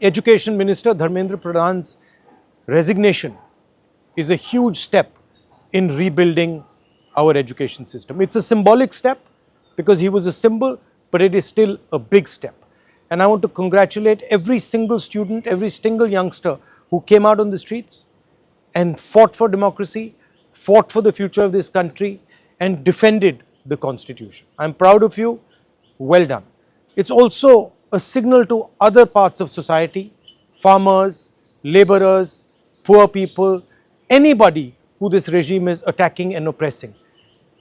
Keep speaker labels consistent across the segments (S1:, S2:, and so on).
S1: Education Minister Dharmendra Pradhan's resignation is a huge step in rebuilding our education system. It's a symbolic step because he was a symbol, but it is still a big step. And I want to congratulate every single student, every single youngster who came out on the streets and fought for democracy, fought for the future of this country, and defended the Constitution. I'm proud of you. Well done. It's also a signal to other parts of society, farmers, laborers, poor people, anybody who this regime is attacking and oppressing.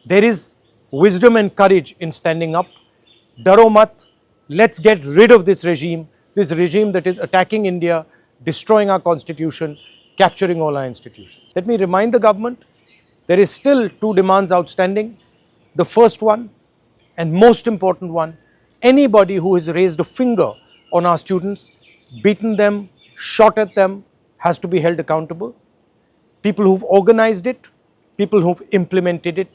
S1: There is wisdom and courage in standing up. Daro mat, let's get rid of this regime that is attacking India, destroying our constitution, capturing all our institutions. Let me remind the government, there is still 2 demands outstanding. The first one, and most important one, anybody who has raised a finger on our students, beaten them, shot at them, has to be held accountable. People who've organized it, people who've implemented it,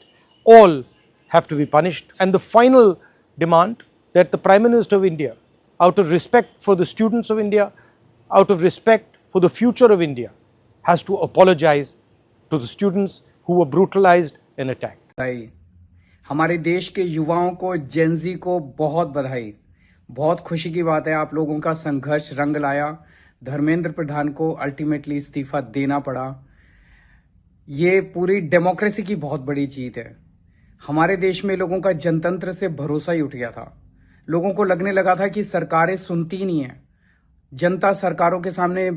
S1: all have to be punished. And the final demand, that the Prime Minister of India, out of respect for the students of India, out of respect for the future of India, has to apologize to the students who were brutalized and attacked.
S2: हमारे देश के युवाओं को, Gen Z को बहुत बधाई। बहुत खुशी की बात है, आप लोगों का संघर्ष रंग लाया। धर्मेंद्र प्रधान को अल्टीमेटली इस्तीफा देना पड़ा। ये पूरी डेमोक्रेसी की बहुत बड़ी जीत है। हमारे देश में लोगों का जनतंत्र से भरोसा ही उठ गया था। लोगों को लगने लगा था कि सरकारें सुनती नहीं है। जनता सरकारों के सामने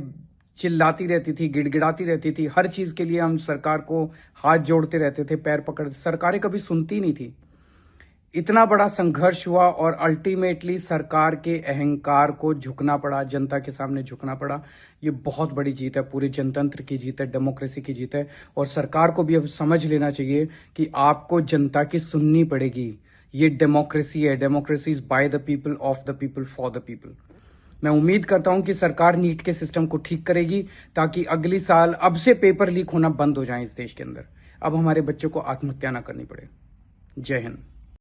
S2: चिल्लाती रहती थी, गिड़गिड़ाती रहती थी। हर चीज के लिए हम सरकार को हाथ जोड़ते रहते थे, पैर पकड़ते। सरकारें कभी सुनती नहीं थी। इतना बड़ा संघर्ष हुआ और अल्टीमेटली सरकार के अहंकार को झुकना पड़ा, जनता के सामने झुकना पड़ा। ये बहुत बड़ी जीत है, पूरे जनतंत्र की जीत है, डेमोक्रेसी की जीत है। और सरकार को भी अब समझ लेना चाहिए कि आपको जनता की सुननी पड़ेगी। ये डेमोक्रेसी है, democracy is by the people, of the people, for the people. मैं उम्मीद करता हूं कि सरकार नीट के सिस्टम को ठीक करेगी ताकि अगली साल अब से पेपर लीक होना बंद हो जाए इस देश के अंदर। अब हमारे बच्चों को आत्महत्या ना करनी पड़े। जय हिंद।